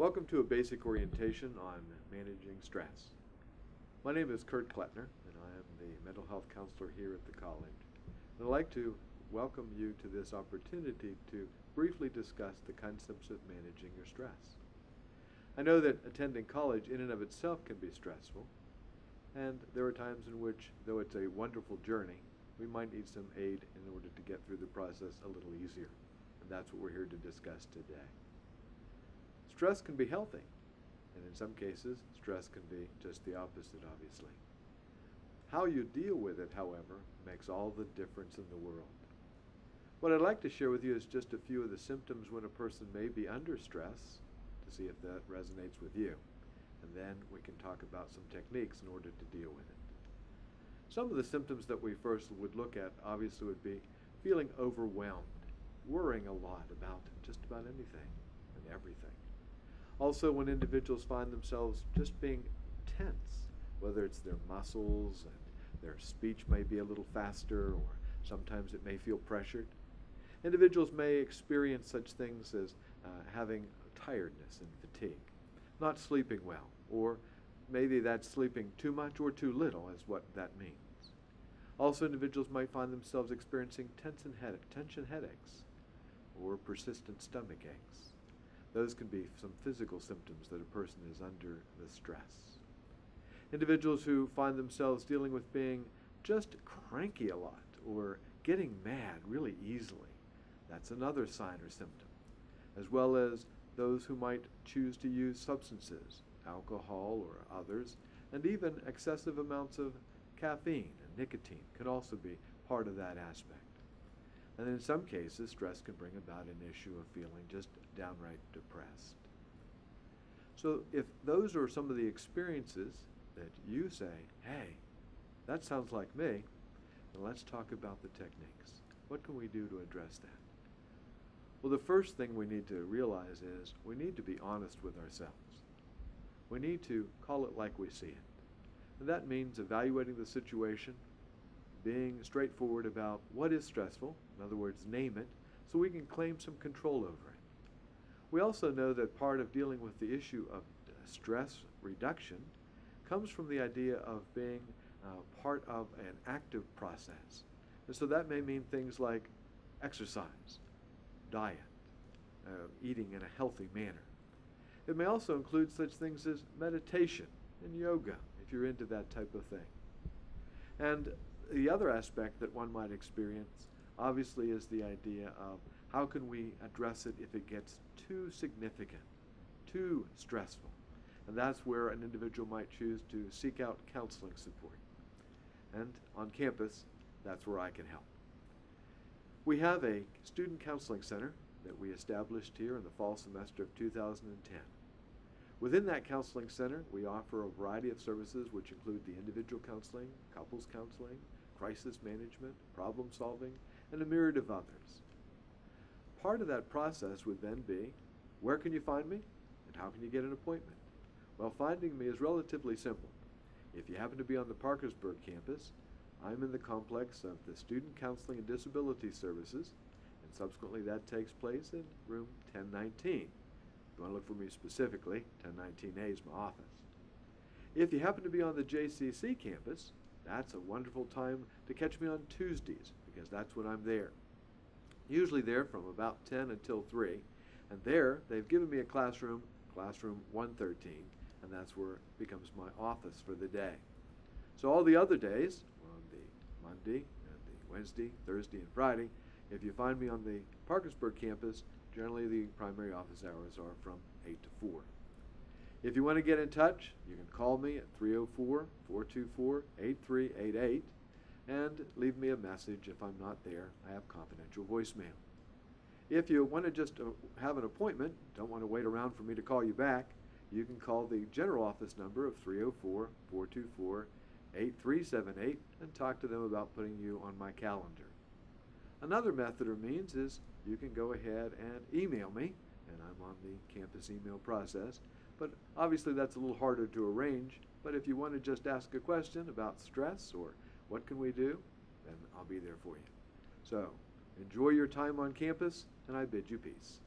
Welcome to a basic orientation on managing stress. My name is Kurt Klettner, and I am the mental health counselor here at the college. And I'd like to welcome you to this opportunity to briefly discuss the concepts of managing your stress. I know that attending college in and of itself can be stressful, and there are times in which, though it's a wonderful journey, we might need some aid in order to get through the process a little easier. And that's what we're here to discuss today. Stress can be healthy, and in some cases, stress can be just the opposite, obviously. How you deal with it, however, makes all the difference in the world. What I'd like to share with you is just a few of the symptoms when a person may be under stress, to see if that resonates with you. And then we can talk about some techniques in order to deal with it. Some of the symptoms that we first would look at, obviously, would be feeling overwhelmed, worrying a lot about just about anything and everything. Also, when individuals find themselves just being tense, whether it's their muscles and their speech may be a little faster, or sometimes it may feel pressured. Individuals may experience such things as having tiredness and fatigue, not sleeping well, or maybe that's sleeping too much or too little is what that means. Also, individuals might find themselves experiencing tension headaches or persistent stomach aches. Those can be some physical symptoms that a person is under the stress. Individuals who find themselves dealing with being just cranky a lot or getting mad really easily, that's another sign or symptom, as well as those who might choose to use substances, alcohol or others, and even excessive amounts of caffeine and nicotine can also be part of that aspect. And in some cases, stress can bring about an issue of feeling just downright depressed. So if those are some of the experiences that you say, hey, that sounds like me, then let's talk about the techniques. What can we do to address that? Well, the first thing we need to realize is we need to be honest with ourselves. We need to call it like we see it. And that means evaluating the situation, being straightforward about what is stressful, in other words, name it, so we can claim some control over it. We also know that part of dealing with the issue of stress reduction comes from the idea of being part of an active process. And so that may mean things like exercise, diet, eating in a healthy manner. It may also include such things as meditation and yoga, if you're into that type of thing. And the other aspect that one might experience, obviously, is the idea of how can we address it if it gets too significant, too stressful. And that's where an individual might choose to seek out counseling support. And on campus, that's where I can help. We have a student counseling center that we established here in the fall semester of 2010. Within that counseling center, we offer a variety of services which include the individual counseling, couples counseling, crisis management, problem solving, and a myriad of others. Part of that process would then be, where can you find me and how can you get an appointment? Well, finding me is relatively simple. If you happen to be on the Parkersburg campus, I'm in the complex of the Student Counseling and Disability Services, and subsequently that takes place in room 1019. If you want to look for me specifically, 1019A is my office. If you happen to be on the JCC campus, that's a wonderful time to catch me on Tuesdays, because that's when I'm there. Usually there from about 10 until 3, and there they've given me a classroom 113, and that's where it becomes my office for the day. So all the other days, on the Monday and the Wednesday, Thursday, and Friday, if you find me on the Parkersburg campus, generally the primary office hours are from 8 to 4. If you want to get in touch, you can call me at 304-424-8388 and leave me a message if I'm not there. I have confidential voicemail. If you want to just have an appointment, don't want to wait around for me to call you back, you can call the general office number of 304-424-8378 and talk to them about putting you on my calendar. Another method or means is you can go ahead and email me, and I'm on the campus email process. But obviously that's a little harder to arrange. But if you want to just ask a question about stress or what can we do, then I'll be there for you. So enjoy your time on campus, and I bid you peace.